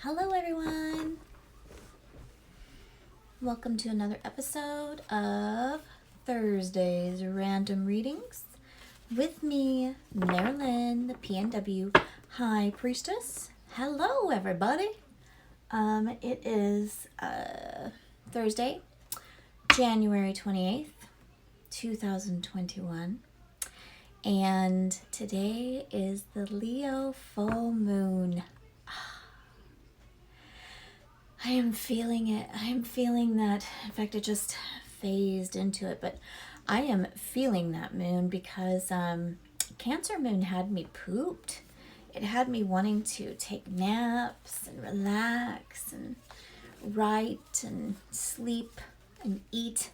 Hello everyone! Welcome to another episode of Thursday's Random Readings with me, Marilyn, the PNW High Priestess. Hello everybody! It is Thursday, January 28th, 2021. And today is the Leo full moon. I am feeling it. I am feeling that. In fact, it just phased into it, but I am feeling that moon because Cancer moon had me pooped. It had me wanting to take naps and relax and write and sleep and eat.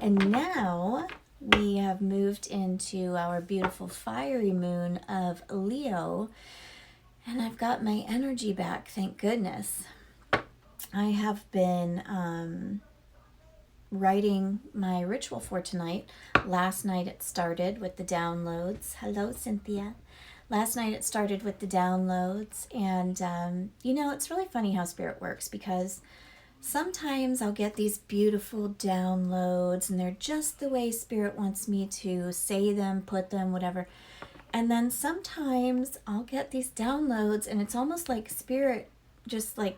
And now we have moved into our beautiful fiery moon of Leo. And I've got my energy back, thank goodness. I have been writing my ritual for tonight. Last night it started with the downloads. Hello, Cynthia. Last night it started with the downloads. And, it's really funny how Spirit works because sometimes I'll get these beautiful downloads and they're just the way Spirit wants me to say them, put them, whatever. And then sometimes I'll get these downloads and it's almost like Spirit just like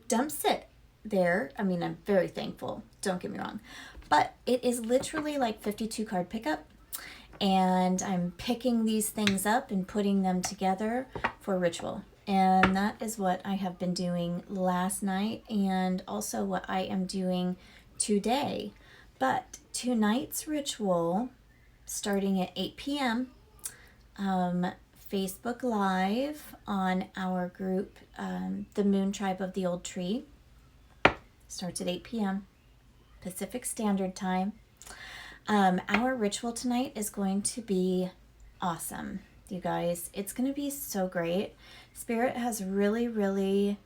dumps it there. I mean, I'm very thankful, don't get me wrong. But it is literally like 52 card pickup. And I'm picking these things up and putting them together for ritual. And that is what I have been doing last night and also what I am doing today. But tonight's ritual, starting at 8 p.m., Facebook Live on our group, The Moon Tribe of the Old Tree. Starts at 8 p.m. Pacific Standard Time. Our ritual tonight is going to be awesome, you guys. It's going to be so great. Spirit has really, really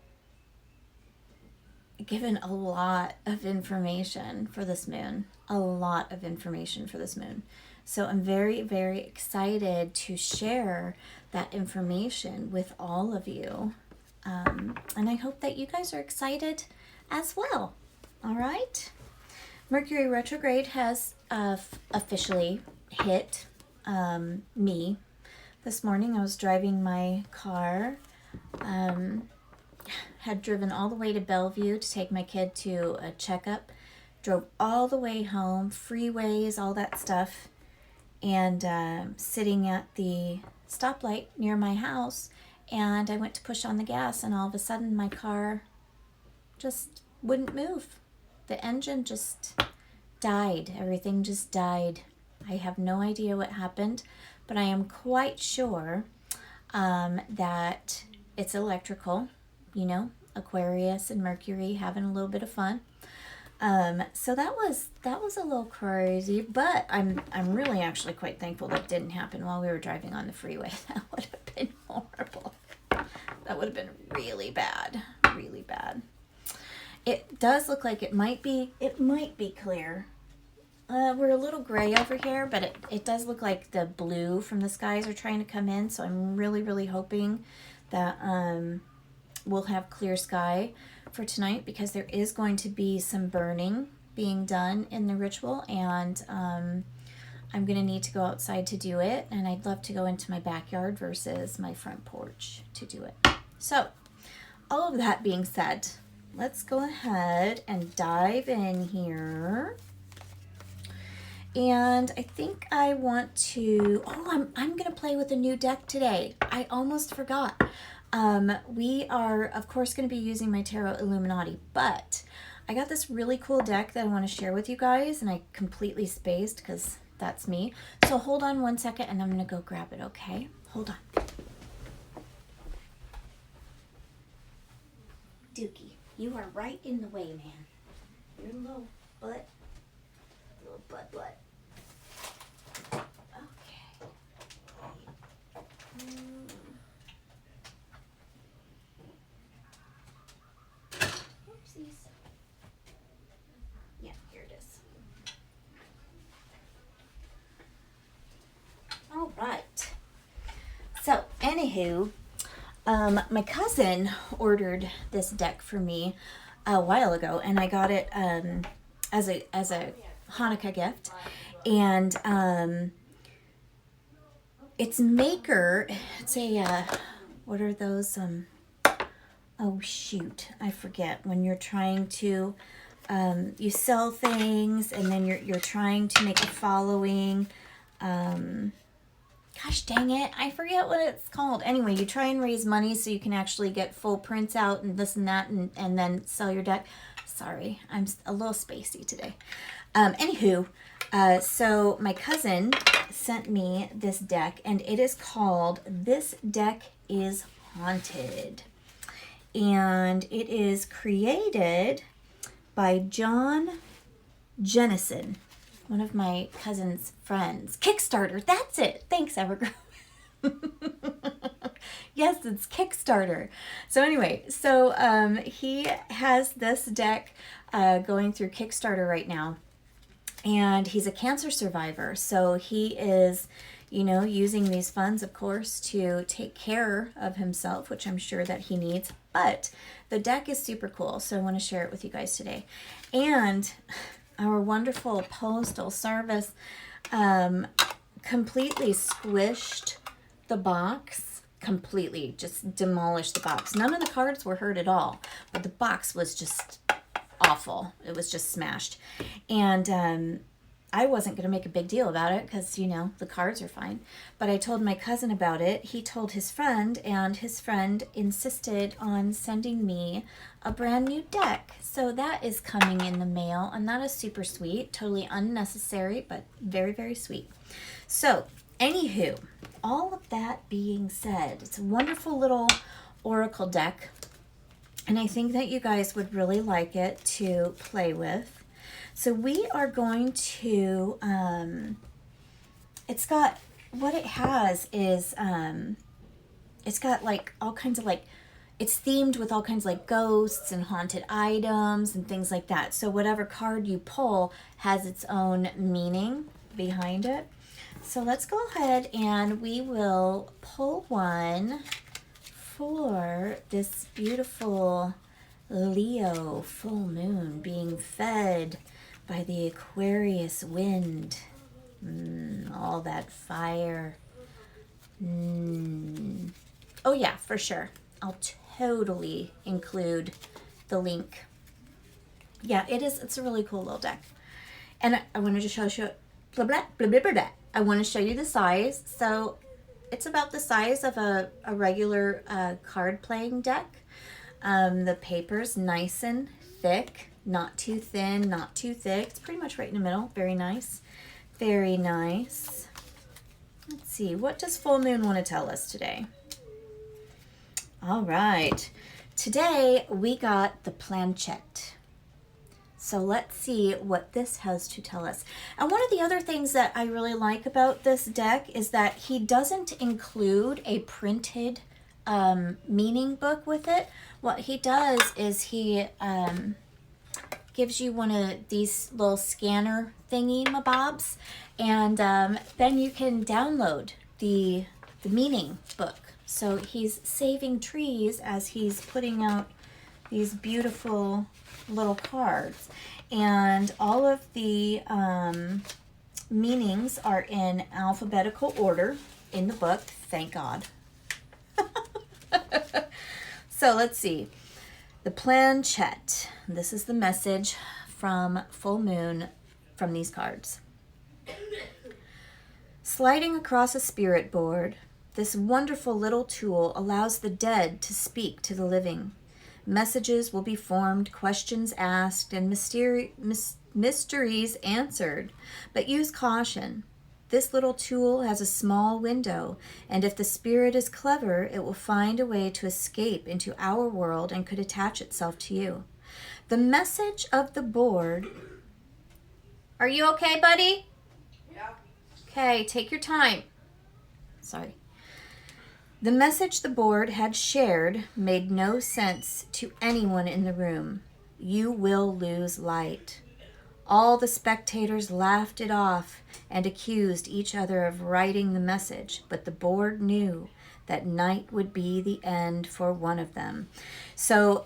given a lot of information for this moon. A lot of information for this moon. So I'm very, very excited to share that information with all of you. And I hope that you guys are excited as well. All right? Mercury retrograde has officially hit me. This morning I was driving my car, had driven all the way to Bellevue to take my kid to a checkup, drove all the way home, freeways, all that stuff, and sitting at the stoplight near my house, and I went to push on the gas, and all of a sudden my car just wouldn't move. The engine just died. Everything just died. I have no idea what happened, but I am quite sure that it's electrical, Aquarius and Mercury having a little bit of fun. So that was a little crazy, but I'm really actually quite thankful that didn't happen while we were driving on the freeway. That would have been horrible. That would have been really bad, really bad. It does look like it might be clear. We're a little gray over here, but it does look like the blue from the skies are trying to come in. So I'm really, really hoping that we'll have clear sky for tonight because there is going to be some burning being done in the ritual, and I'm going to need to go outside to do it, and I'd love to go into my backyard versus my front porch to do it. So all of that being said, let's go ahead and dive in here. And I think I want to, I'm going to play with a new deck today. I almost forgot. We are, of course, going to be using my Tarot Illuminati, but I got this really cool deck that I want to share with you guys, and I completely spaced because that's me. So hold on one second, and I'm going to go grab it, okay? Hold on. Dookie, you are right in the way, man. Your little butt. Little butt. Okay. Oopsies. Yeah, here it is. All right. So, anywho, My cousin ordered this deck for me a while ago, and I got it as a Hanukkah gift. And it's Maker. It's a what are those? Oh shoot, I forget. When you're trying to you sell things, and then you're trying to make a following. Gosh dang it, I forget what it's called. Anyway, you try and raise money so you can actually get full prints out and this and that, and then sell your deck. Sorry, I'm a little spacey today. Anywho, so my cousin sent me this deck, and it is called This Deck is Haunted. And it is created by John Jennison, one of my cousin's friends. Kickstarter, that's it. Thanks, Evergreen. Yes, it's Kickstarter. So anyway, he has this deck going through Kickstarter right now. And he's a cancer survivor. So he is, using these funds, of course, to take care of himself, which I'm sure that he needs. But the deck is super cool. So I want to share it with you guys today. And our wonderful postal service completely squished the box, completely just demolished the box. None of the cards were hurt at all, but the box was just awful. It was just smashed. And I wasn't going to make a big deal about it because, the cards are fine. But I told my cousin about it. He told his friend, and his friend insisted on sending me a brand new deck. So that is coming in the mail, and that is super sweet. Totally unnecessary, but very, very sweet. So, anywho, all of that being said, it's a wonderful little oracle deck, and I think that you guys would really like it to play with. So we are going to, it's got, what it has is, it's got like all kinds of it's themed with all kinds of ghosts and haunted items and things like that. So whatever card you pull has its own meaning behind it. So let's go ahead and we will pull one for this beautiful Leo full moon being fed by the Aquarius wind. All that fire. Oh yeah, for sure. I'll totally include the link. Yeah, it's a really cool little deck. And I wanted to show blah, blah, blah, blah, blah, blah. I want to show you the size. So it's about the size of a regular card playing deck. The paper's nice and thick, not too thin, not too thick. It's pretty much right in the middle. Very nice. Very nice. Let's see, what does full moon want to tell us today? All right, today we got the planchette. So let's see what this has to tell us. And one of the other things that I really like about this deck is that he doesn't include a printed meaning book with it. What he does is he gives you one of these little scanner thingy-mabobs, and then you can download the meaning book. So he's saving trees as he's putting out these beautiful little cards. And all of the meanings are in alphabetical order in the book, thank God. So let's see. The planchette. This is the message from full moon from these cards. Sliding across a spirit board, this wonderful little tool allows the dead to speak to the living. Messages will be formed, questions asked, and mysteries answered. But use caution. This little tool has a small window, and if the spirit is clever, it will find a way to escape into our world and could attach itself to you. The message of the board... Are you okay, buddy? Yeah. Okay, take your time. Sorry. The message the board had shared made no sense to anyone in the room. You will lose light. All the spectators laughed it off and accused each other of writing the message, but the board knew that night would be the end for one of them. So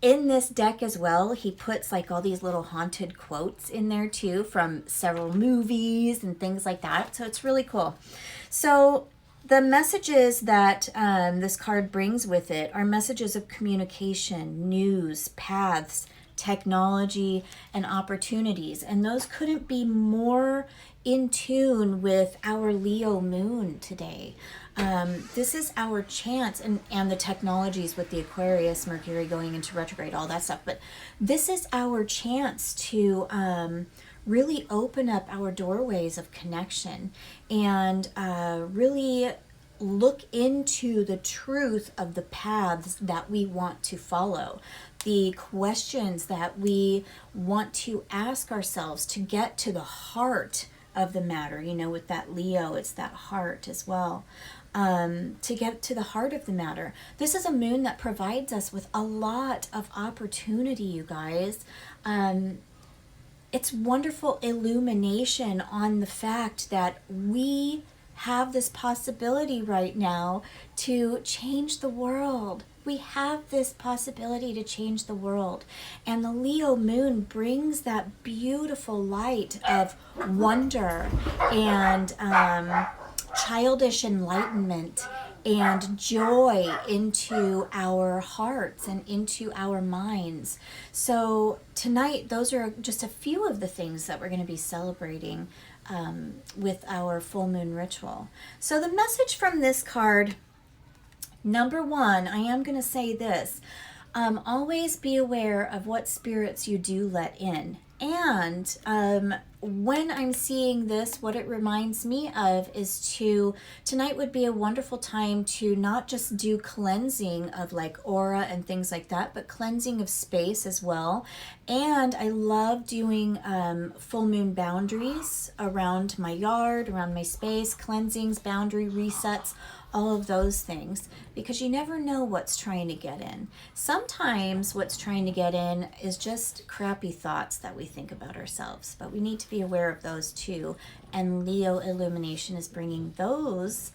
in this deck as well, he puts like all these little haunted quotes in there too from several movies and things like that. So it's really cool. So the messages that this card brings with it are messages of communication, news, paths, technology, and opportunities. And those couldn't be more in tune with our Leo moon today. This is our chance, and the technologies with the Aquarius, Mercury going into retrograde, all that stuff. But this is our chance to really open up our doorways of connection and really look into the truth of the paths that we want to follow, the questions that we want to ask ourselves to get to the heart of the matter. You know, with that Leo, it's that heart as well. To get to the heart of the matter. This is a moon that provides us with a lot of opportunity, you guys. It's wonderful illumination on the fact that we have this possibility right now to change the world. We have this possibility to change the world. And the Leo moon brings that beautiful light of wonder and childish enlightenment and joy into our hearts and into our minds. So tonight, those are just a few of the things that we're going to be celebrating with our full moon ritual. So the message from this card, number one, I am going to say this. Always be aware of what spirits you do let in. And when I'm seeing this, what it reminds me of is tonight would be a wonderful time to not just do cleansing of like aura and things like that, but cleansing of space as well. And I love doing full moon boundaries around my yard, around my space, cleansings, boundary resets, all of those things, because you never know what's trying to get in. Sometimes what's trying to get in is just crappy thoughts that we think about ourselves, but we need to be aware of those too. And Leo illumination is bringing those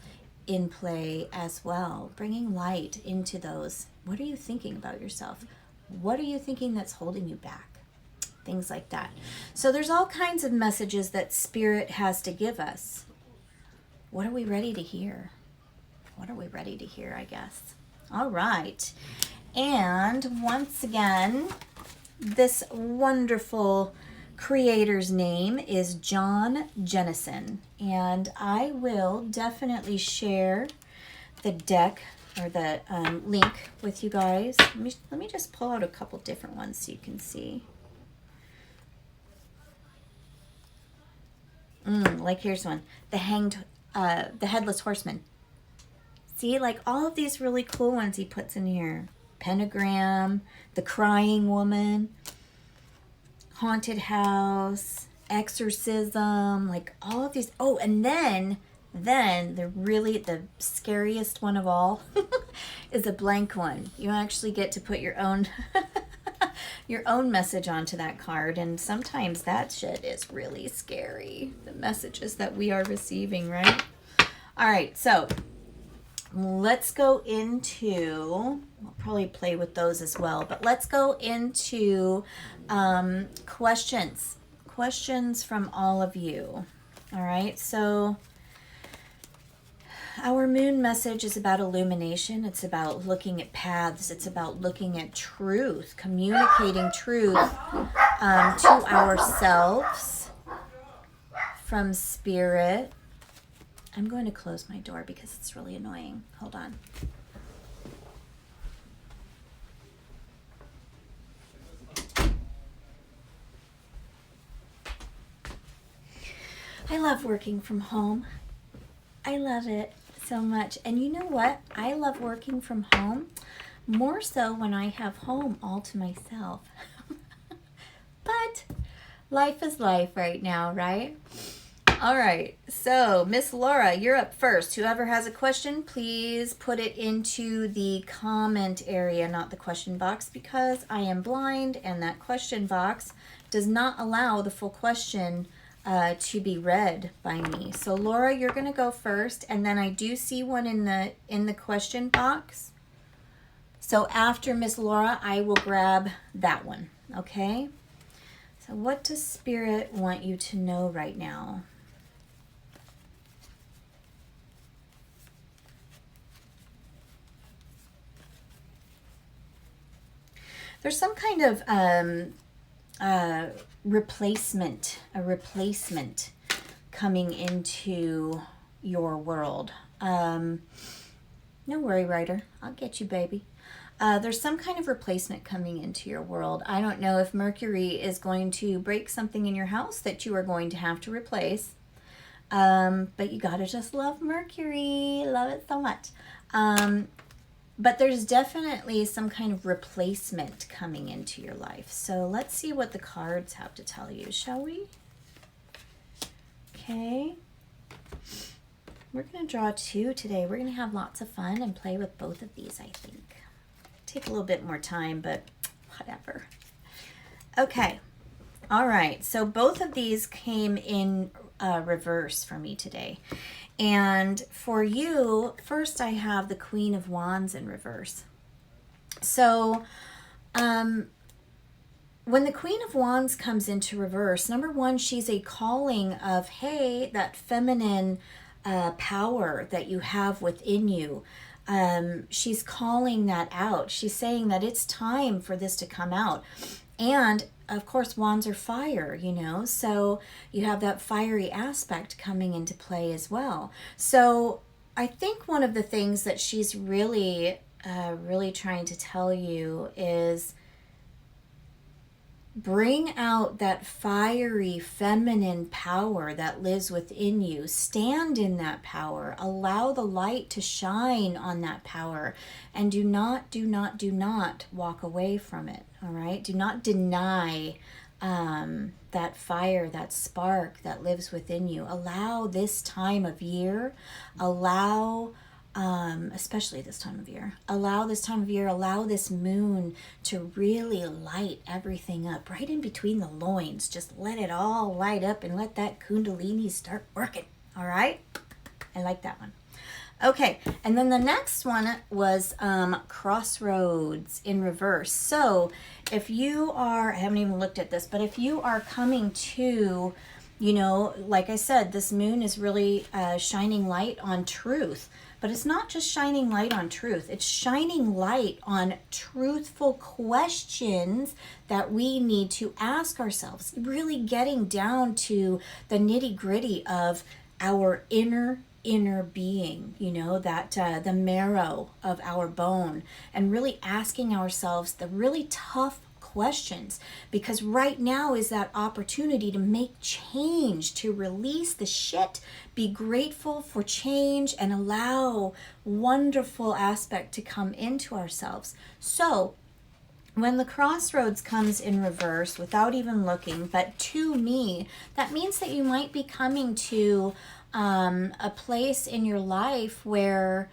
in play as well, bringing light into those. What are you thinking about yourself? What are you thinking that's holding you back? Things like that. So there's all kinds of messages that Spirit has to give us. What are we ready to hear? What are we ready to hear, I guess? All right. And once again, this wonderful creator's name is John Jennison. And I will definitely share the deck or the link with you guys. Let me just pull out a couple different ones so you can see. Like here's one. The Headless Horseman. See, like all of these really cool ones he puts in here. Pentagram, the Crying Woman, Haunted House, Exorcism, like all of these. Oh, and then the scariest one of all is a blank one. You actually get to put your own your own message onto that card, and sometimes that shit is really scary. The messages that we are receiving, right? All right, so let's go into, I'll probably play with those as well, but let's go into questions from all of you. All right, so our moon message is about illumination. It's about looking at paths. It's about looking at truth, communicating truth to ourselves from Spirit. I'm going to close my door because it's really annoying. Hold on. I love working from home. I love it so much. And you know what? I love working from home more so when I have home all to myself. But life is life right now, right? All right, so Miss Laura, you're up first. Whoever has a question, please put it into the comment area, not the question box, because I am blind and that question box does not allow the full question to be read by me. So Laura, you're going to go first, and then I do see one in the question box. So after Miss Laura, I will grab that one, okay? So what does Spirit want you to know right now? There's some kind of replacement, a replacement coming into your world. No worry, Ryder. I'll get you, baby. There's some kind of replacement coming into your world. I don't know if Mercury is going to break something in your house that you are going to have to replace. But you gotta just love Mercury. Love it so much. But there's definitely some kind of replacement coming into your life. So let's see what the cards have to tell you, shall we? Okay. We're going to draw 2 today. We're going to have lots of fun and play with both of these, I think. Take a little bit more time, but whatever. Okay. All right. So both of these came in reverse for me today. And for you, first I have the Queen of Wands in reverse. So when the Queen of Wands comes into reverse, number one, she's a calling of, hey, that feminine power that you have within you. She's calling that out. She's saying that it's time for this to come out. And of course, wands are fire, you know, so you have that fiery aspect coming into play as well. So I think one of the things that she's really trying to tell you is bring out that fiery feminine power that lives within you. Stand in that power. Allow the light to shine on that power. And do not walk away from it. All right? Do not deny that fire, that spark that lives within you. Allow this time of year, especially this time of year, allow this moon to really light everything up right in between the loins. Just let it all light up and let that kundalini start working. All right? I like that one. Okay, and then the next one was Crossroads in reverse. So if you are, I haven't even looked at this, but if you are coming to, you know, like I said, this moon is really shining light on truth. But it's not just shining light on truth. It's shining light on truthful questions that we need to ask ourselves. Really getting down to the nitty-gritty of our inner being, you know, that the marrow of our bone, and really asking ourselves the really tough questions, because right now is that opportunity to make change, to release the shit, be grateful for change, and allow wonderful aspect to come into ourselves. So when the Crossroads comes in reverse, without even looking, but to me, that means that you might be coming to a place in your life where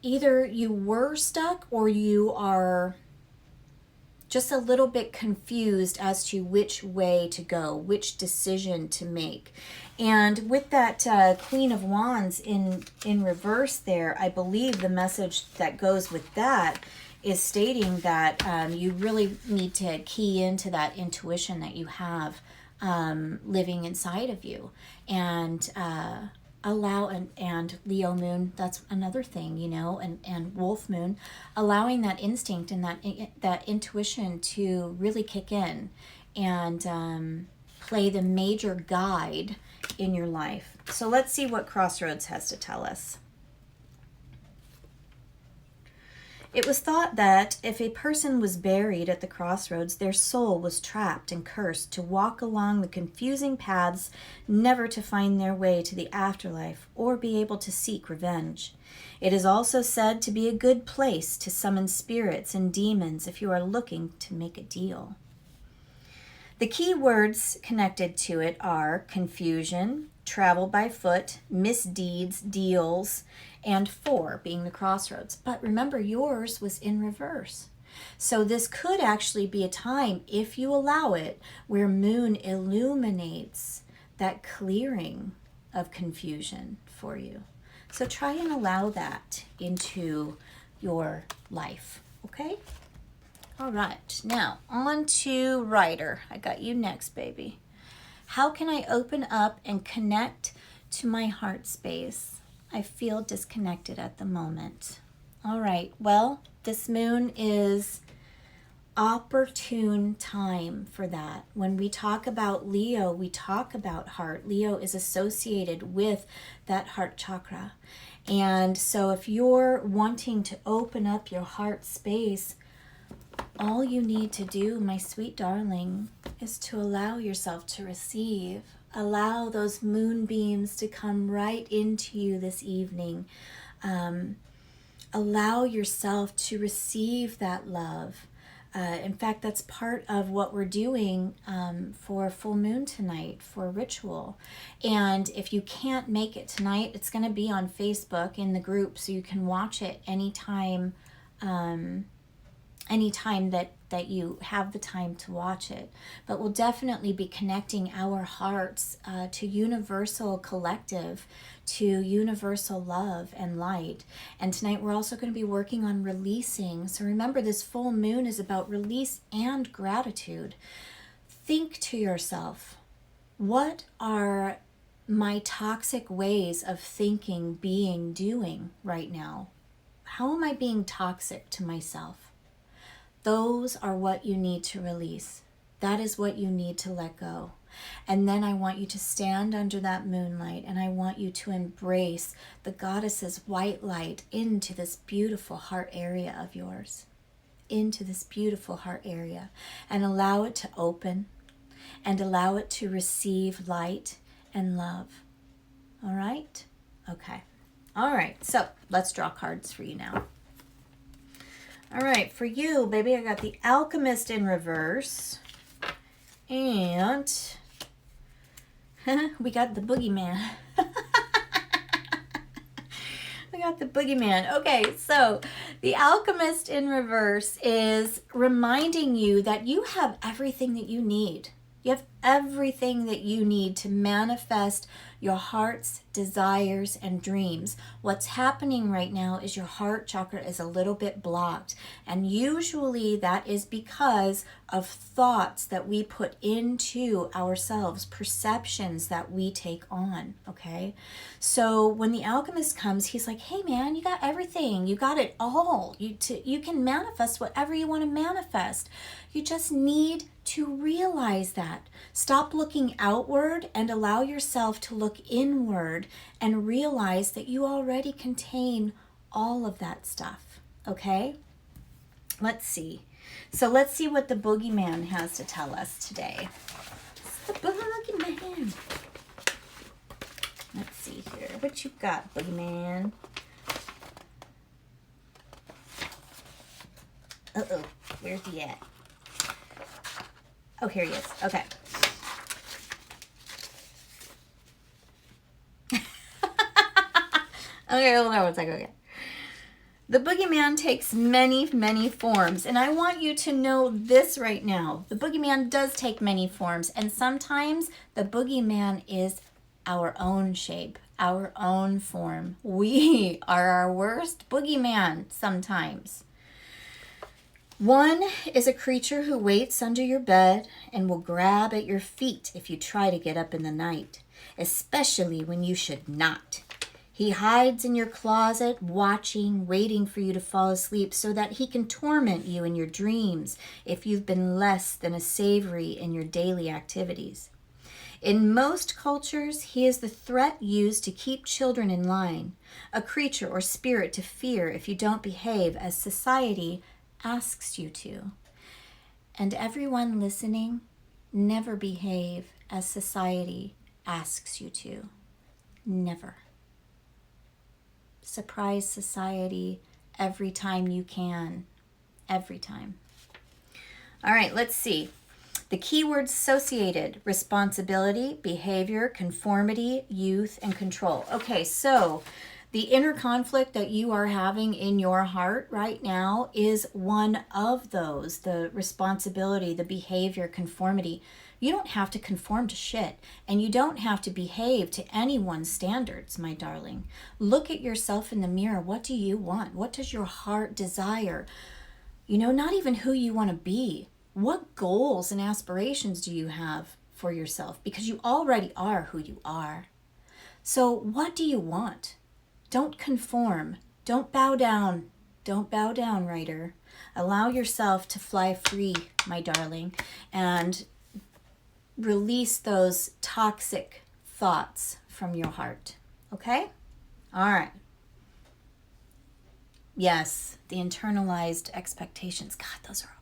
either you were stuck or you are just a little bit confused as to which way to go, which decision to make. And with that Queen of Wands in reverse there, I believe the message that goes with that is stating that you really need to key into that intuition that you have living inside of you, and allow, and Leo moon, that's another thing, you know, and Wolf moon, allowing that instinct and that intuition to really kick in and play the major guide in your life. So let's see what Crossroads has to tell us. It was thought that if a person was buried at the crossroads, their soul was trapped and cursed to walk along the confusing paths, never to find their way to the afterlife or be able to seek revenge. It is also said to be a good place to summon spirits and demons if you are looking to make a deal. The key words connected to it are confusion, travel by foot, misdeeds, deals, and 4 being the crossroads. But remember, yours was in reverse. So this could actually be a time, if you allow it, where moon illuminates that clearing of confusion for you. So try and allow that into your life, okay? All right, now on to Ryder. I got you next, baby. How can I open up and connect to my heart space? I feel disconnected at the moment. All right, well, this moon is opportune time for that. When we talk about Leo, we talk about heart. Leo is associated with that heart chakra. And so if you're wanting to open up your heart space, all you need to do, my sweet darling, is to allow yourself to receive. Allow those moonbeams to come right into you this evening. Allow yourself to receive that love. In fact, that's part of what we're doing for full moon tonight, for ritual. And if you can't make it tonight, it's going to be on Facebook in the group, so you can watch it anytime that you have the time to watch it. But we'll definitely be connecting our hearts to universal collective, to universal love and light. And tonight we're also going to be working on releasing. So remember, this full moon is about release and gratitude. Think to yourself, what are my toxic ways of thinking, being, doing right now? How am I being toxic to myself? Those are what you need to release. That is what you need to let go. And then I want you to stand under that moonlight, and I want you to embrace the goddess's white light into this beautiful heart area of yours. Into this beautiful heart area. And allow it to open and allow it to receive light and love. All right? Okay. All right. So let's draw cards for you now. All right, for you, baby, I got the Alchemist in reverse. And we got the Boogeyman. We got the Boogeyman. Okay, so the Alchemist in reverse is reminding you that you have everything that you need. You have everything that you need to manifest your heart's desires and dreams. What's happening right now is your heart chakra is a little bit blocked. And usually that is because of thoughts that we put into ourselves, perceptions that we take on, okay? So when the alchemist comes, he's like, hey man, you got everything. You got it all. You can manifest whatever you want to manifest. You just need to realize that. Stop looking outward and allow yourself to look inward and realize that you already contain all of that stuff, okay? Let's see. So let's see what the Boogeyman has to tell us today. The Boogeyman. Let's see here. What you got, Boogeyman? Uh-oh. Where's he at? Oh, here he is. Okay. Okay, hold on one second. Okay. The Boogeyman takes many, many forms. And I want you to know this right now. The Boogeyman does take many forms. And sometimes the Boogeyman is our own shape, our own form. We are our worst Boogeyman sometimes. One is a creature who waits under your bed and will grab at your feet if you try to get up in the night, especially when you should not. He hides in your closet, watching, waiting for you to fall asleep so that he can torment you in your dreams if you've been less than a savory in your daily activities. In most cultures, he is the threat used to keep children in line, a creature or spirit to fear if you don't behave as society asks you to. And everyone listening, never behave as society asks you to. Never. Surprise society every time you can. Every time. All right, let's see. The keywords associated: responsibility, behavior, conformity, youth, and control. Okay, so The inner conflict that you are having in your heart right now is one of those. The responsibility, the behavior, conformity. You don't have to conform to shit, and you don't have to behave to anyone's standards, my darling. Look at yourself in the mirror. What do you want? What does your heart desire? You know, not even who you want to be. What goals and aspirations do you have for yourself? Because you already are who you are. So what do you want? Don't conform. Don't bow down. Don't bow down, writer. Allow yourself to fly free, my darling, and release those toxic thoughts from your heart. Okay? All right. Yes, the internalized expectations. God, those are,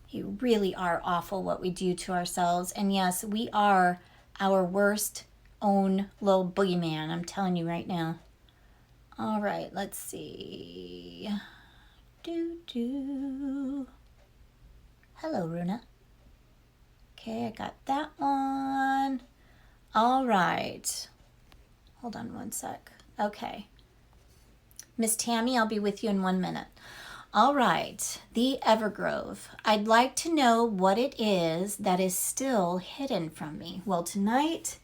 you really are awful what we do to ourselves. And yes, we are our worst own little boogeyman. I'm telling you right now. All right, let's see. Hello, Runa. Okay, I got that one. All right. Hold on one sec. Okay. Miss Tammy, I'll be with you in 1 minute. All right, the Evergrove. I'd like to know what it is that is still hidden from me. Well, tonight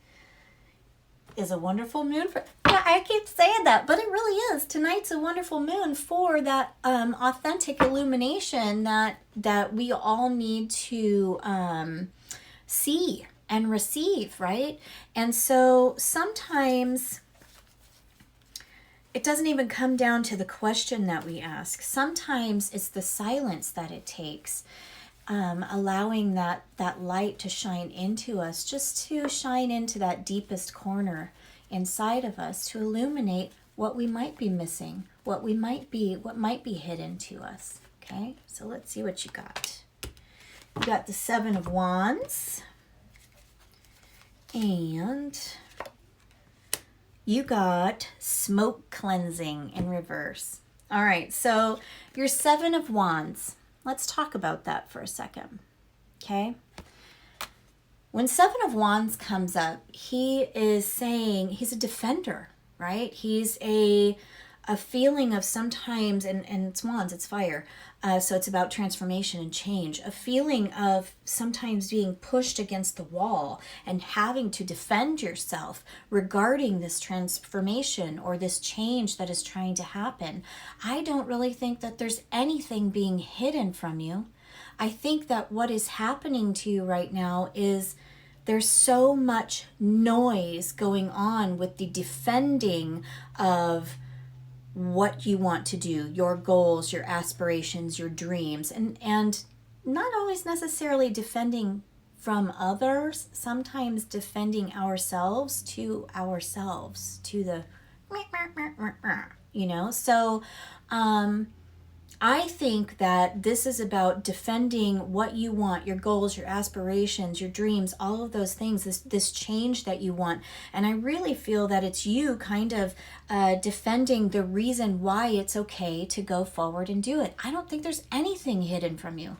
is a wonderful moon for, yeah, I keep saying that, but it really is. Tonight's a wonderful moon for that authentic illumination that we all need to see and receive, right? And so sometimes it doesn't even come down to the question that we ask. Sometimes it's the silence that it takes, allowing that light to shine into us, just to shine into that deepest corner inside of us, to illuminate what we might be missing, what might be hidden to us. Okay, so let's see what you got. You got the Seven of Wands, and you got smoke cleansing in reverse. All right, so your Seven of Wands, let's talk about that for a second, okay? When Seven of Wands comes up, he is saying he's a defender, right? He's a feeling of sometimes, and it's wands, it's fire, so it's about transformation and change, a feeling of sometimes being pushed against the wall and having to defend yourself regarding this transformation or this change that is trying to happen. I don't really think that there's anything being hidden from you. I think that what is happening to you right now is there's so much noise going on with the defending of what you want to do, your goals, your aspirations, your dreams, and not always necessarily defending from others, sometimes defending ourselves, to the, you know, so I think that this is about defending what you want, your goals, your aspirations, your dreams, all of those things, this change that you want. And I really feel that it's you kind of defending the reason why it's okay to go forward and do it. I don't think there's anything hidden from you.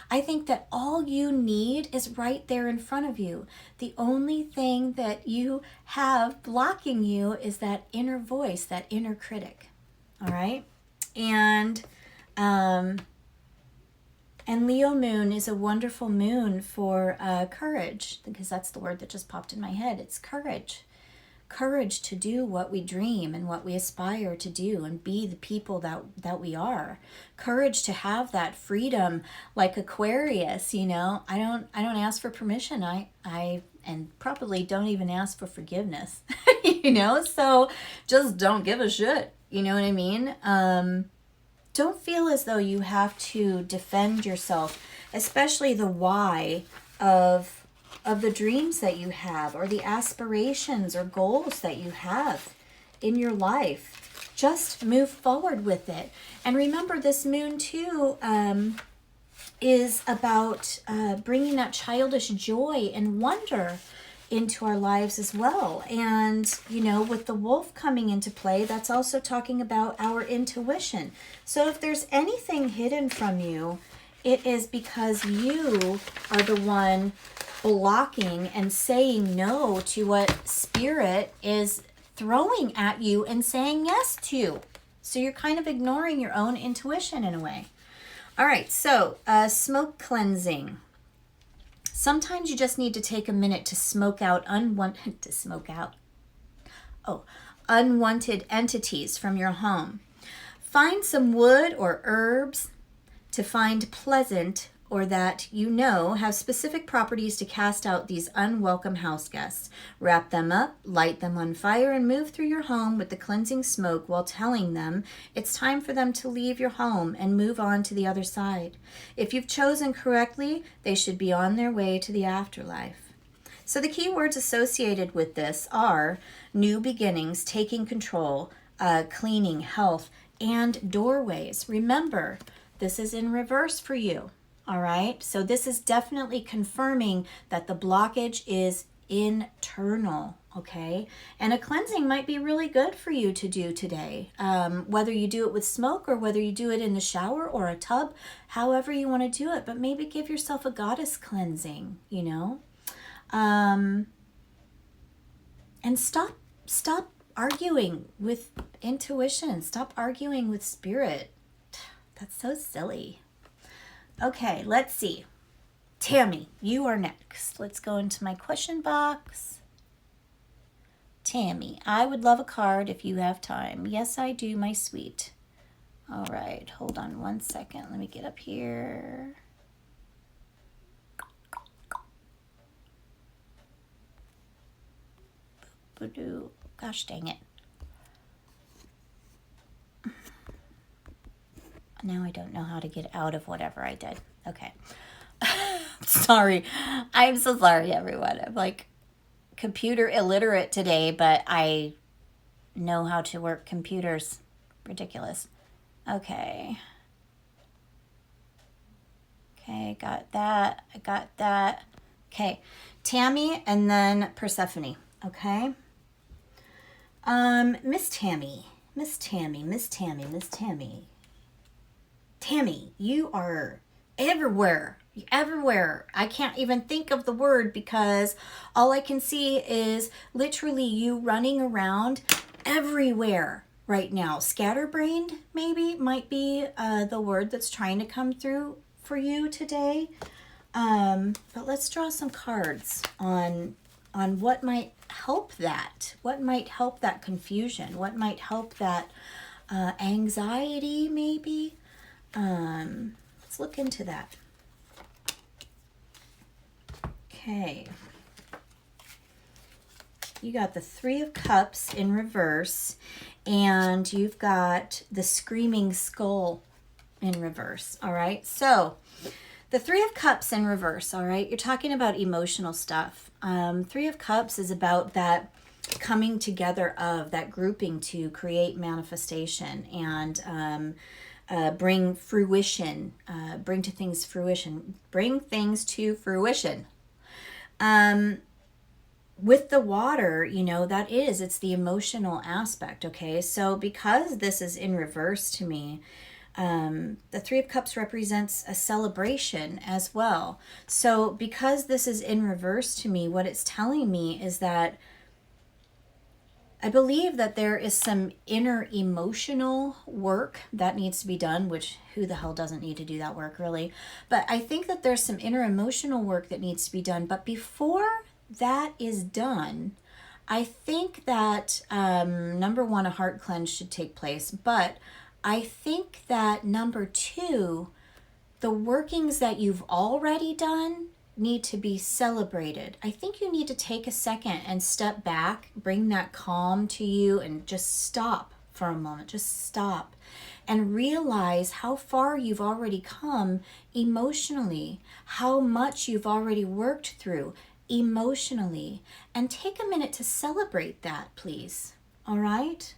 I think that all you need is right there in front of you. The only thing that you have blocking you is that inner voice, that inner critic. All right? And Leo moon is a wonderful moon for courage, because that's the word that just popped in my head. It's courage. Courage to do what we dream and what we aspire to do and be the people that we are. Courage to have that freedom, like Aquarius, you know. I don't ask for permission. I and probably don't even ask for forgiveness. You know, so just don't give a shit. You know what I mean? Don't feel as though you have to defend yourself, especially the why of the dreams that you have or the aspirations or goals that you have in your life. Just move forward with it. And remember, this moon too is about bringing that childish joy and wonder into our lives as well. And, you know, with the wolf coming into play, that's also talking about our intuition. So if there's anything hidden from you, it is because you are the one blocking and saying no to what spirit is throwing at you and saying yes to. So you're kind of ignoring your own intuition in a way. All right, so smoke cleansing. Sometimes you just need to take a minute to smoke out unwanted entities from your home. Find some wood or herbs to find pleasant or that you know have specific properties to cast out these unwelcome house guests. Wrap them up, light them on fire, and move through your home with the cleansing smoke while telling them it's time for them to leave your home and move on to the other side. If you've chosen correctly, they should be on their way to the afterlife. So the key words associated with this are new beginnings, taking control, cleaning, health, and doorways. Remember, this is in reverse for you. All right, so this is definitely confirming that the blockage is internal, okay? And a cleansing might be really good for you to do today, whether you do it with smoke or whether you do it in the shower or a tub, however you want to do it. But maybe give yourself a goddess cleansing, you know? And stop arguing with intuition. Stop arguing with spirit. That's so silly. Okay, let's see. Tammy, you are next. Let's go into my question box. Tammy, I would love a card if you have time. Yes, I do, my sweet. All right, hold on one second. Let me get up here. Gosh dang it. Now I don't know how to get out of whatever I did. Okay. Sorry. I'm so sorry, everyone. I'm like computer illiterate today, but I know how to work computers. Ridiculous. Okay. Okay, got that. I got that. Okay. Tammy and then Persephone. Okay. Miss Tammy. Tammy, you are everywhere. Everywhere. I can't even think of the word because all I can see is literally you running around everywhere right now. Scatterbrained, maybe, might be the word that's trying to come through for you today. But let's draw some cards on what might help that. What might help that confusion? What might help that anxiety, maybe? Let's look into that. Okay. You got the Three of Cups in reverse, and you've got the Screaming Skull in reverse. All right. So the Three of Cups in reverse. All right. You're talking about emotional stuff. Three of Cups is about that coming together of that grouping to create manifestation and bring fruition, bring things to fruition. With the water, you know, it's the emotional aspect, okay? So because this is in reverse to me, the Three of Cups represents a celebration as well. So because this is in reverse to me, what it's telling me is that I believe that there is some inner emotional work that needs to be done, which who the hell doesn't need to do that work, really? But I think that there's some inner emotional work that needs to be done. But before that is done, I think that number one, a heart cleanse should take place. But I think that number two, the workings that you've already done need to be celebrated. I think you need to take a second and step back, bring that calm to you, and just stop for a moment. Just stop and realize how far you've already come emotionally, how much you've already worked through emotionally, and take a minute to celebrate that, please. All right?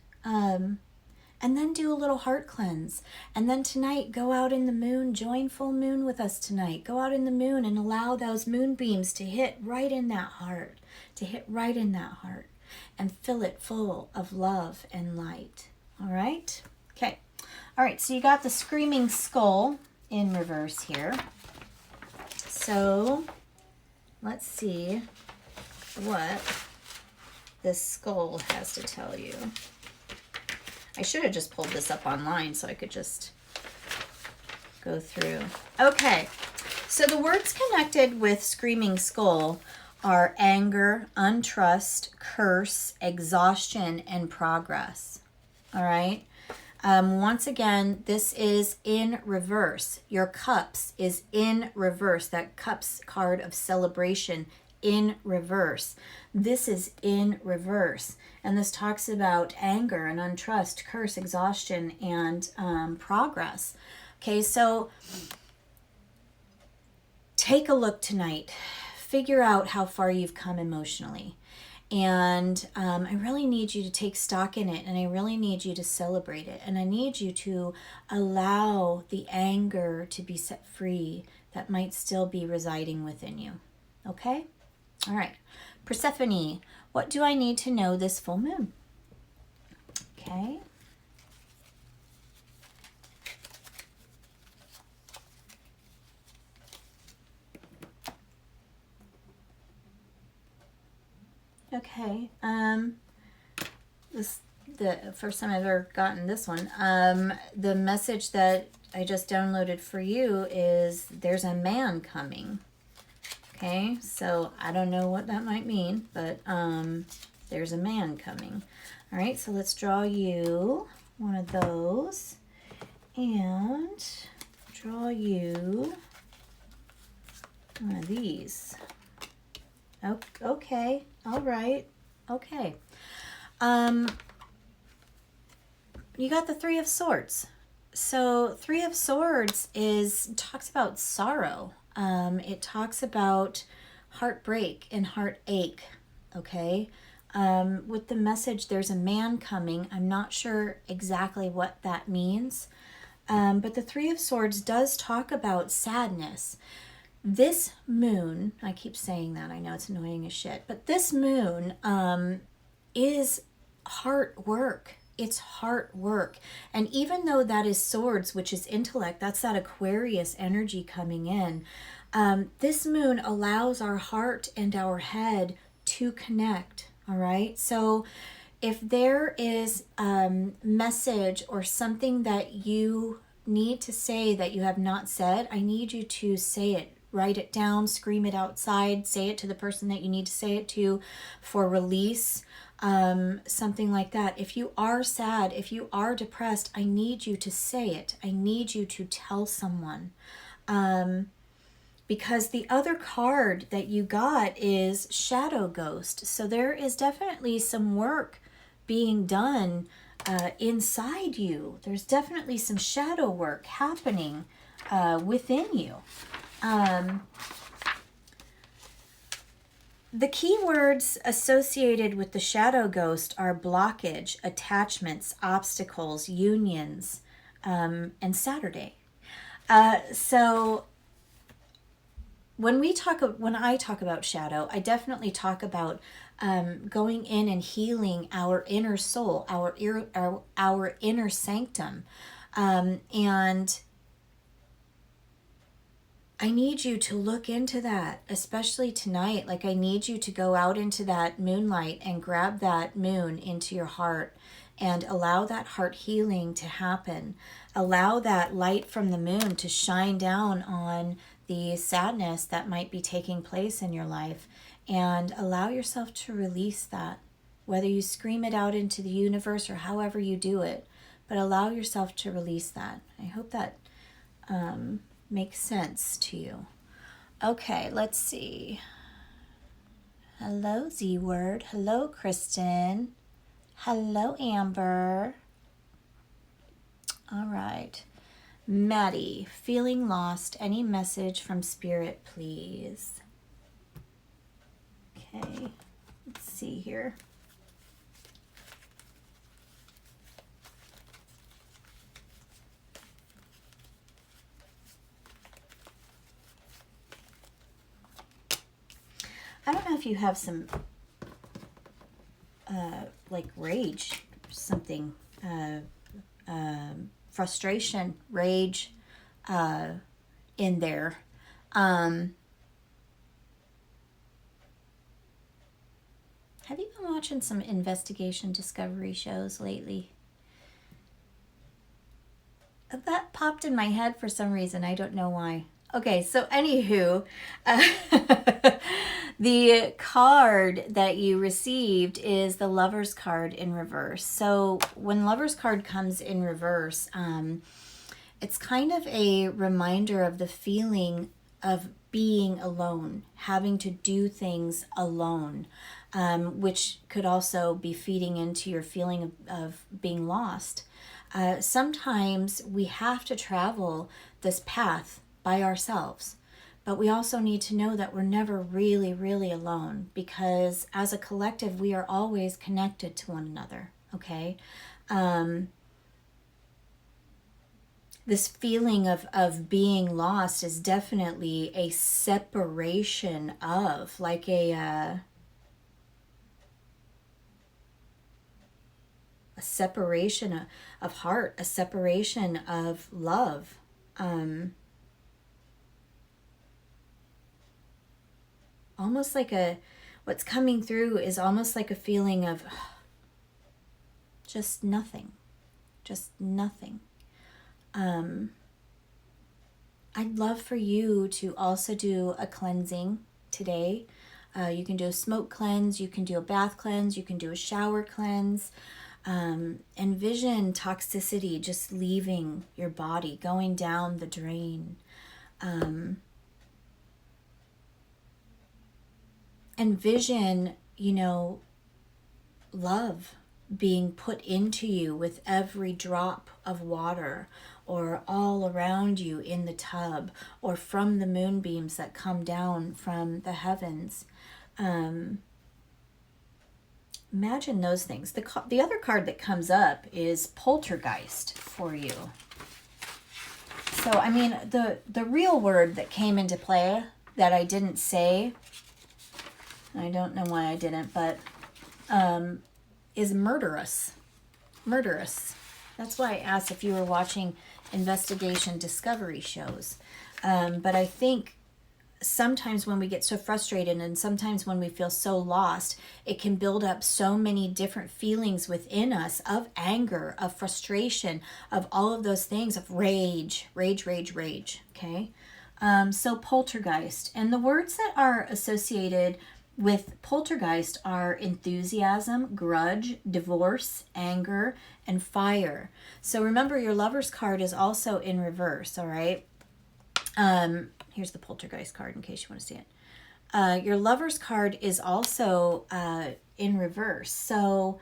And then do a little heart cleanse. And then tonight, go out in the moon, join full moon with us tonight. Go out in the moon and allow those moonbeams to hit right in that heart, and fill it full of love and light. All right? Okay. All right, so you got the Screaming Skull in reverse here. So let's see what this skull has to tell you. I should have just pulled this up online so I could just go through. Okay, so the words connected with Screaming Skull are anger, untrust, curse, exhaustion, and progress. All right. Once again, this is in reverse. Your cups is in reverse. That cups card of celebration in reverse. This is in reverse. And this talks about anger and untrust, curse, exhaustion, and progress. Okay, so take a look tonight. Figure out how far you've come emotionally. And I really need you to take stock in it, and I really need you to celebrate it. And I need you to allow the anger to be set free that might still be residing within you. Okay? All right. Persephone, what do I need to know this full moon? Okay. Okay. This the first time I've ever gotten this one. The message that I just downloaded for you is there's a man coming. Okay, so I don't know what that might mean, but there's a man coming. All right, so let's draw you one of those and draw you one of these. Oh, okay, all right, okay. You got the Three of Swords. So Three of Swords talks about sorrow. It talks about heartbreak and heartache. Okay. With the message, there's a man coming. I'm not sure exactly what that means. But the Three of Swords does talk about sadness. This moon, I keep saying that, I know it's annoying as shit, but this moon is heart work. It's heart work. And even though that is swords, which is intellect, that's that Aquarius energy coming in. This moon allows our heart and our head to connect. All right. So if there is a message or something that you need to say that you have not said, I need you to say it. Write it down, scream it outside, say it to the person that you need to say it to for release, something like that. If you are sad, if you are depressed, I need you to say it. I need you to tell someone. Because the other card that you got is Shadow Ghost. So there is definitely some work being done inside you. There's definitely some shadow work happening within you. The keywords associated with the shadow ghost are blockage, attachments, obstacles, unions, and Saturday. So when I talk about shadow, I definitely talk about going in and healing our inner soul, our inner sanctum, and I need you to look into that, especially tonight. Like, I need you to go out into that moonlight and grab that moon into your heart and allow that heart healing to happen. Allow that light from the moon to shine down on the sadness that might be taking place in your life, and allow yourself to release that, whether you scream it out into the universe or however you do it, but allow yourself to release that. I hope that makes sense to you. Okay, let's see. Hello, Z Word. Hello, Kristen. Hello, Amber. All right. Maddie, feeling lost. Any message from Spirit, please? Okay, let's see here. I don't know if you have some like rage, something, frustration, rage in there. Have you been watching some investigation discovery shows lately? That popped in my head for some reason. I don't know why. Okay, so anywho, the card that you received is the Lover's card in reverse. So when Lover's card comes in reverse, it's kind of a reminder of the feeling of being alone, having to do things alone, which could also be feeding into your feeling of being lost. Sometimes we have to travel this path by ourselves, but we also need to know that we're never really, really alone, because as a collective, we are always connected to one another, okay? This feeling of being lost is definitely a separation of, like a separation of heart, a separation of love. Almost like what's coming through is almost like a feeling of just nothing, just nothing. I'd love for you to also do a cleansing today. You can do a smoke cleanse, you can do a bath cleanse, you can do a shower cleanse. Envision toxicity just leaving your body, going down the drain. Envision, love being put into you with every drop of water, or all around you in the tub, or from the moonbeams that come down from the heavens. Imagine those things. The other card that comes up is Poltergeist for you. So, I mean, the real word that came into play that I didn't say, I don't know why I didn't, but is murderous. Murderous. That's why I asked if you were watching investigation discovery shows. But I think sometimes when we get so frustrated, and sometimes when we feel so lost, it can build up so many different feelings within us of anger, of frustration, of all of those things, of rage, okay? So poltergeist. And the words that are associated with poltergeist are enthusiasm, grudge, divorce, anger, and fire. So remember, your Lover's card is also in reverse, all right? Here's the poltergeist card in case you want to see it. Your Lover's card is also in reverse. So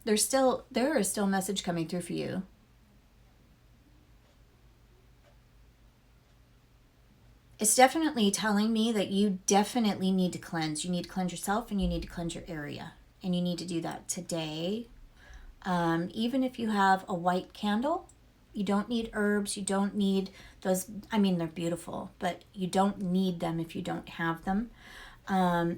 there is still a message coming through for you. It's definitely telling me that you definitely need to cleanse. You need to cleanse yourself, and you need to cleanse your area. And you need to do that today. Even if you have a white candle, you don't need herbs. You don't need those. I mean, they're beautiful, but you don't need them if you don't have them.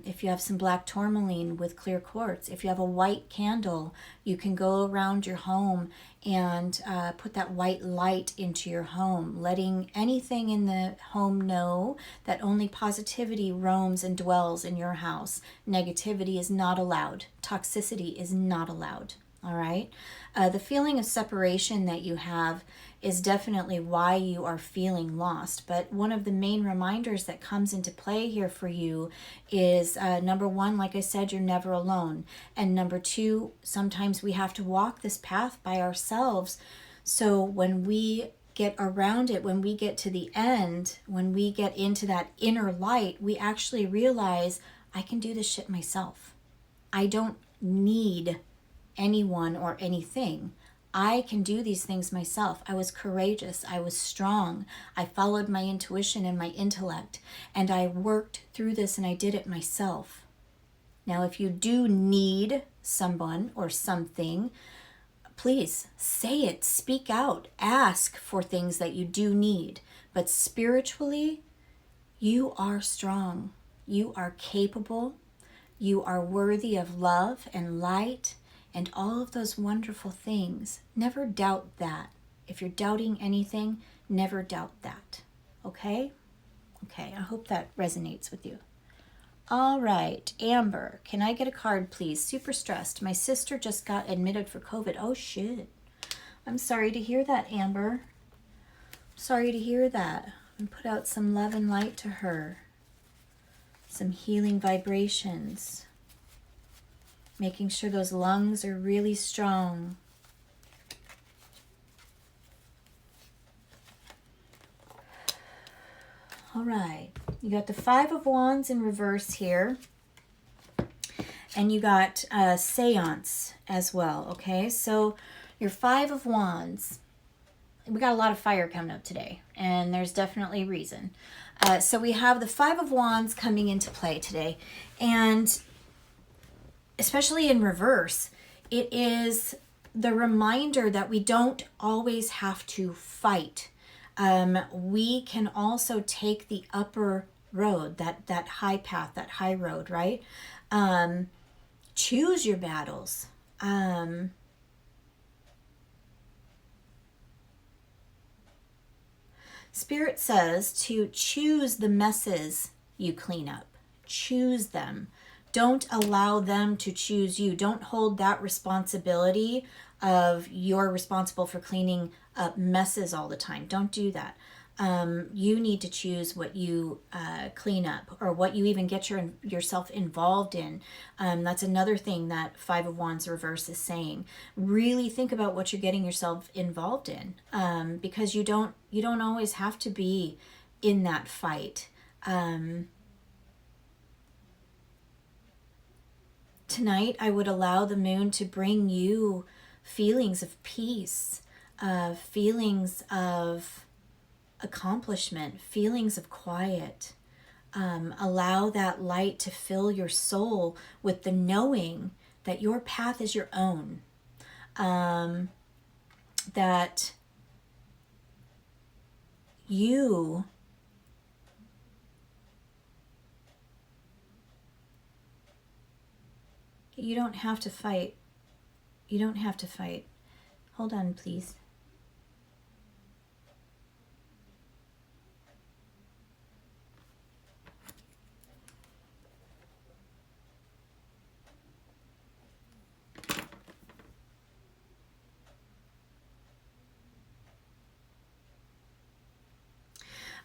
If you have some black tourmaline with clear quartz, if you have a white candle, you can go around your home and put that white light into your home, letting anything in the home know that only positivity roams and dwells in your house. Negativity is not allowed. Toxicity is not allowed. All right. The feeling of separation that you have is definitely why you are feeling lost. But one of the main reminders that comes into play here for you is number one, like I said, you're never alone. And number two, sometimes we have to walk this path by ourselves. So when we get around it, when we get to the end, when we get into that inner light, we actually realize I can do this shit myself. I don't need anyone or anything. I can do these things myself. I was courageous. I was strong. I followed my intuition and my intellect, and I worked through this, and I did it myself. Now, if you do need someone or something, please say it, speak out, ask for things that you do need. But spiritually, you are strong. You are capable. You are worthy of love and light and all of those wonderful things. Never doubt that. If you're doubting anything, never doubt that. Okay? Okay, I hope that resonates with you. All right, Amber, can I get a card, please? Super stressed. My sister just got admitted for COVID. Oh, shit. I'm sorry to hear that, Amber. Sorry to hear that. And put out some love and light to her. Some healing vibrations. Making sure those lungs are really strong. All right, you got the Five of Wands in reverse here. And you got Seance as well, okay? So your Five of Wands, we got a lot of fire coming up today, and there's definitely a reason. So we have the Five of Wands coming into play today, and especially in reverse, it is the reminder that we don't always have to fight. We can also take the upper road, that high path, that high road, right? Choose your battles. Spirit says to choose the messes you clean up. Choose them. Don't allow them to choose you. Don't hold that responsibility of you're responsible for cleaning up messes all the time. Don't do that. You need to choose what you clean up, or what you even get yourself involved in. That's another thing that Five of Wands reverse is saying. Really think about what you're getting yourself involved in, because you don't always have to be in that fight. Tonight, I would allow the moon to bring you feelings of peace, feelings of accomplishment, feelings of quiet. Allow that light to fill your soul with the knowing that your path is your own. That you don't have to fight. You don't have to fight. Hold on, please.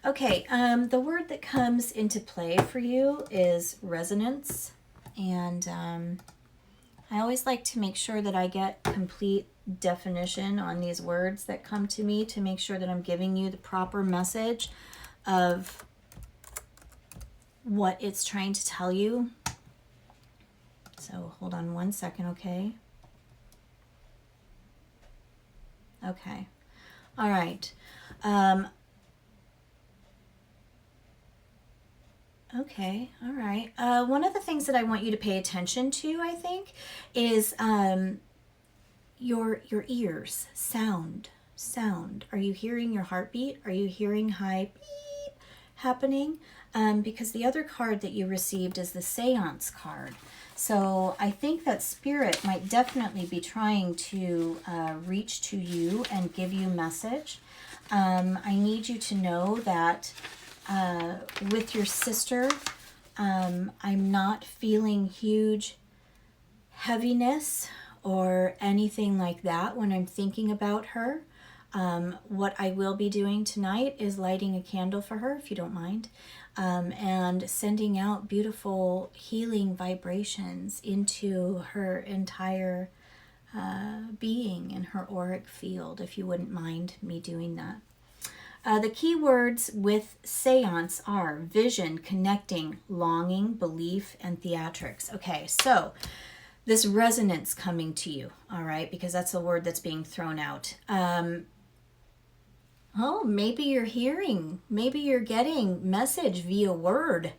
Okay, the word that comes into play for you is resonance. And I always like to make sure that I get complete definition on these words that come to me, to make sure that I'm giving you the proper message of what it's trying to tell you. So hold on one second, okay? Okay. All right. Okay, all right. One of the things that I want you to pay attention to, I think, is your ears. Sound. Are you hearing your heartbeat? Are you hearing high beep happening? Because the other card that you received is the Seance card. So I think that Spirit might definitely be trying to reach to you and give you a message. I need you to know that with your sister, I'm not feeling huge heaviness or anything like that when I'm thinking about her. What I will be doing tonight is lighting a candle for her, if you don't mind, and sending out beautiful healing vibrations into her entire being and her auric field, if you wouldn't mind me doing that. The key words with Seance are vision, connecting, longing, belief, and theatrics. Okay, so this resonance coming to you, all right, because that's the word that's being thrown out. Maybe you're getting message via word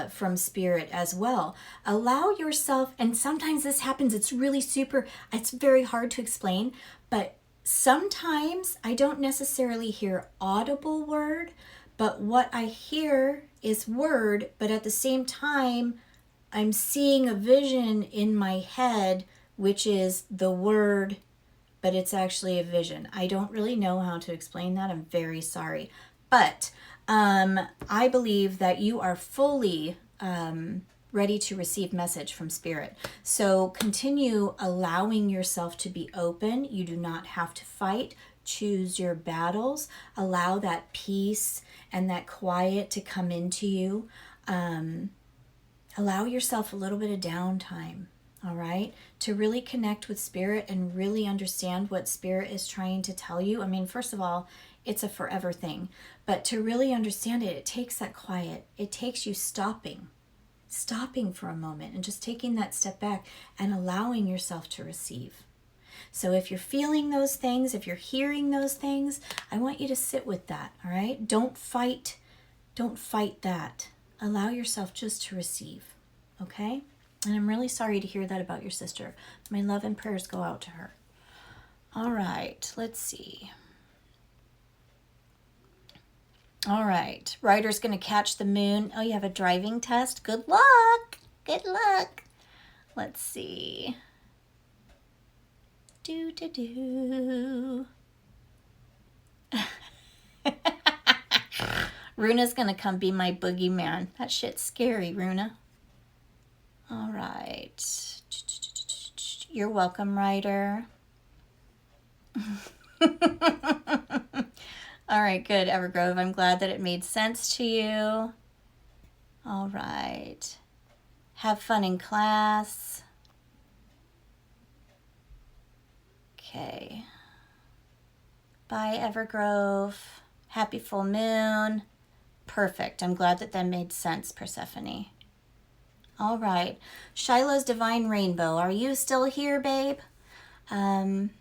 from Spirit as well. Allow yourself, and sometimes this happens, it's very hard to explain, but sometimes I don't necessarily hear audible word, but what I hear is word, but at the same time, I'm seeing a vision in my head, which is the word, but it's actually a vision. I don't really know how to explain that. I'm very sorry. But I believe that you are fully ready to receive message from Spirit. So continue allowing yourself to be open. You do not have to fight. Choose your battles. Allow that peace and that quiet to come into you. Allow yourself a little bit of downtime, all right, to really connect with Spirit and really understand what Spirit is trying to tell you. I mean, first of all, it's a forever thing, but to really understand it, it takes that quiet. It takes you stopping for a moment and just taking that step back and allowing yourself to receive. So if you're feeling those things, if you're hearing those things, I want you to sit with that, all right? Don't fight that. Allow yourself just to receive, okay? And I'm really sorry to hear that about your sister. My love and prayers go out to her. All right, let's see. All right, Ryder's going to catch the moon. Oh, you have a driving test? Good luck. Good luck. Let's see. Do. Runa's going to come be my boogeyman. That shit's scary, Runa. All right. You're welcome, Ryder. All right, good, Evergrove. I'm glad that it made sense to you. All right. Have fun in class. Okay. Bye, Evergrove. Happy full moon. Perfect. I'm glad that made sense, Persephone. All right. Shiloh's Divine Rainbow. Are you still here, babe? Okay, I'm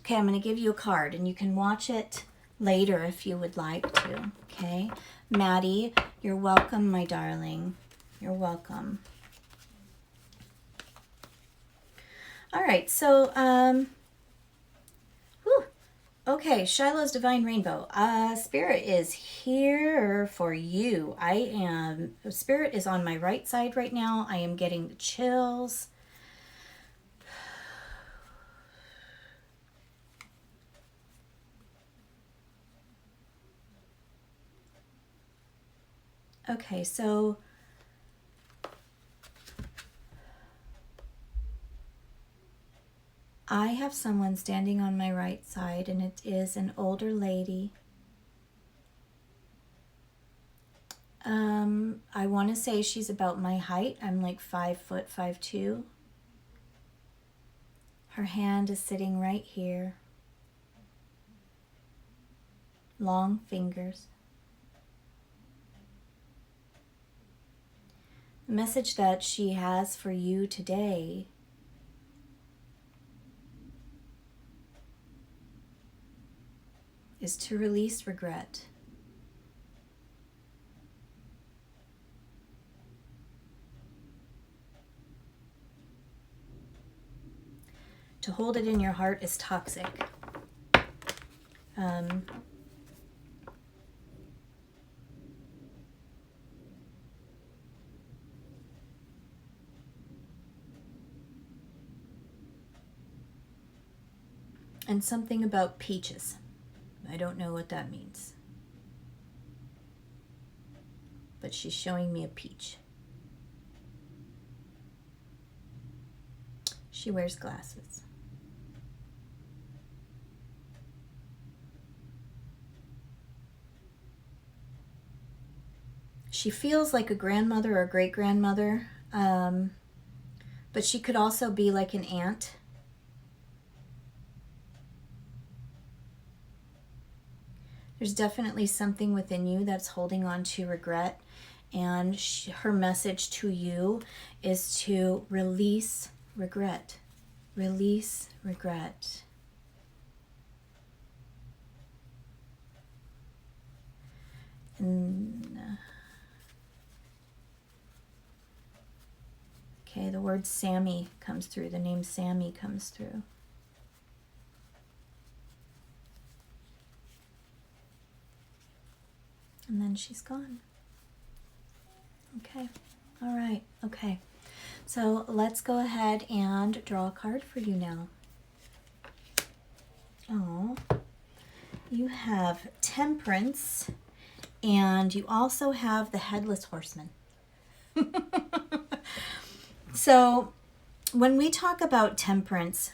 going to give you a card, and you can watch it later if you would like to. Okay. Maddie, you're welcome, my darling. You're welcome. All right. So, okay, Shiloh's Divine Rainbow. Spirit is here for you. Spirit is on my right side right now. I am getting the chills. Okay, so I have someone standing on my right side, and it is an older lady. I want to say she's about my height. I'm like 5', 5'2". Her hand is sitting right here. Long fingers. The message that she has for you today is to release regret. To hold it in your heart is toxic. And something about peaches. I don't know what that means. But she's showing me a peach. She wears glasses. She feels like a grandmother or great-grandmother, but she could also be like an aunt. There's definitely something within you that's holding on to regret, and her message to you is to release regret. Release regret. Okay, the word Sammy comes through. The name Sammy comes through. And then she's gone. Okay. All right. Okay. So let's go ahead and draw a card for you now. Oh, you have Temperance And you also have the Headless Horseman. So when we talk about temperance,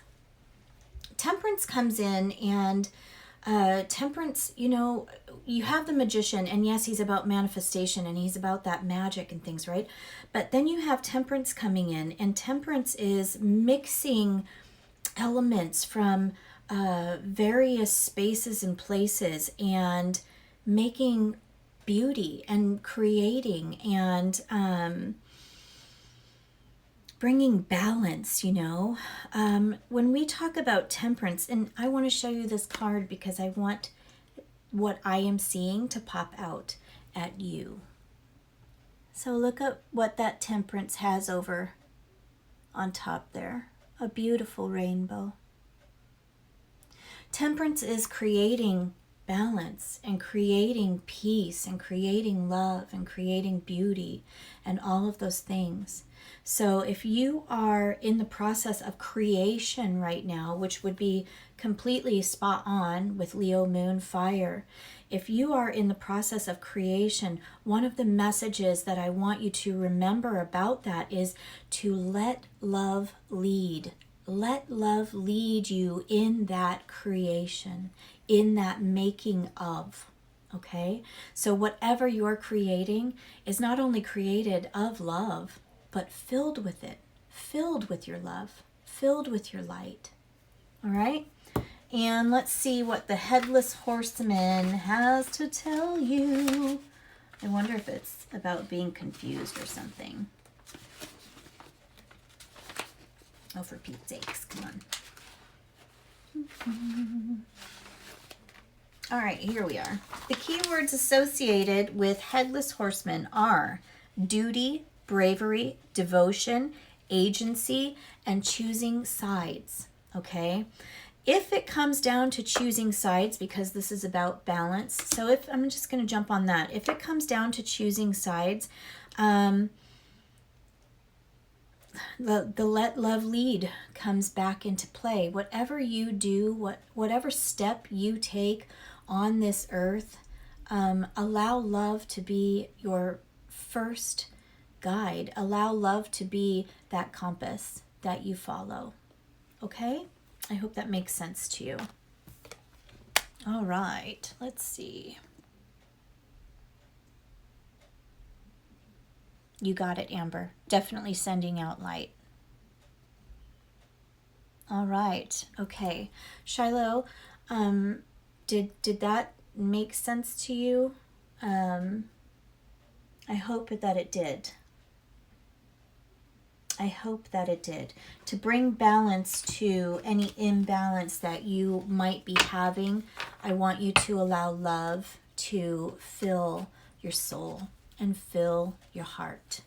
temperance comes in, and temperance, you have the magician, and yes, he's about manifestation and he's about that magic and things, right? But then you have temperance coming in, and temperance is mixing elements from various spaces and places, and making beauty and creating, and bringing balance, when we talk about temperance, and I want to show you this card because I want what I am seeing to pop out at you. So look at what that temperance has over on top there. A beautiful rainbow. Temperance is creating balance and creating peace and creating love and creating beauty and all of those things. So if you are in the process of creation right now, which would be completely spot on with Leo Moon Fire, if you are in the process of creation, one of the messages that I want you to remember about that is to let love lead. Let love lead you in that creation, in that making of. Okay? So whatever you're creating is not only created of love, but filled with it, filled with your love, filled with your light. All right? And let's see what the Headless Horseman has to tell you. I wonder if it's about being confused or something. Oh, for Pete's sakes, come on. All right, here we are. The keywords associated with Headless Horseman are duty, bravery, devotion, agency, and choosing sides, okay? If it comes down to choosing sides, because this is about balance, so if I'm just going to jump on that. If it comes down to choosing sides, the let love lead comes back into play. Whatever you do, whatever step you take on this earth, allow love to be your first guide. Allow love to be that compass that you follow. Okay? I hope that makes sense to you. All right, let's see. You got it, Amber. Definitely sending out light. All right, okay. Shiloh, did that make sense to you? I hope that it did. I hope that it did. To bring balance to any imbalance that you might be having, I want you to allow love to fill your soul and fill your heart.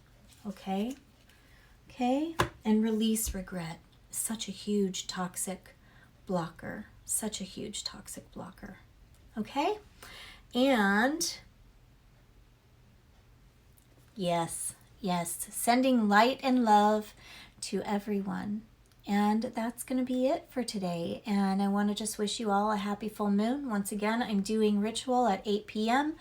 Okay? Okay? And release regret. Such a huge toxic blocker. Such a huge toxic blocker. Okay? And yes, sending light and love to everyone. And that's going to be it for today. And I want to just wish you all a happy full moon. Once again, I'm doing ritual at 8 p.m.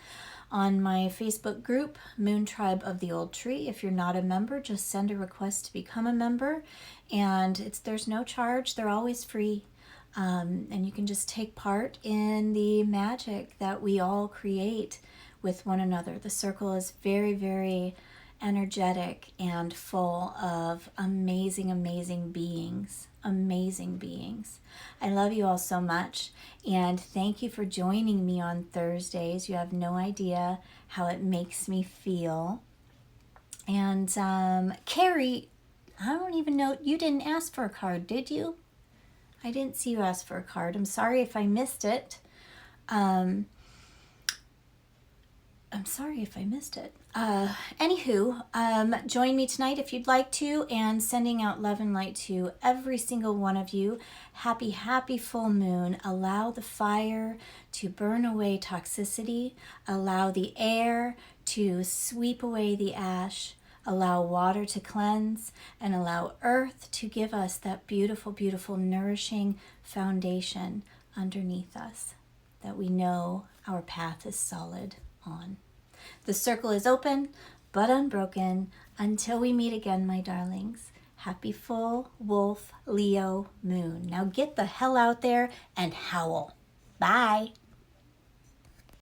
on my Facebook group, Moon Tribe of the Old Tree. If you're not a member, just send a request to become a member. And there's no charge. They're always free. And you can just take part in the magic that we all create with one another. The circle is very, very energetic and full of amazing beings. I love you all so much, and thank you for joining me on Thursdays. You have no idea how it makes me feel. And Carrie, I don't even know, you didn't ask for a card, did you? I didn't see you ask for a card. I'm sorry if I missed it. Anywho, join me tonight if you'd like to, and sending out love and light to every single one of you. Happy full moon. Allow the fire to burn away toxicity. Allow the air to sweep away the ash. Allow water to cleanse, and allow earth to give us that beautiful, nourishing foundation underneath us that we know our path is solid on. The circle is open but unbroken until we meet again, my darlings. Happy full wolf Leo moon. Now get the hell out there and howl. Bye.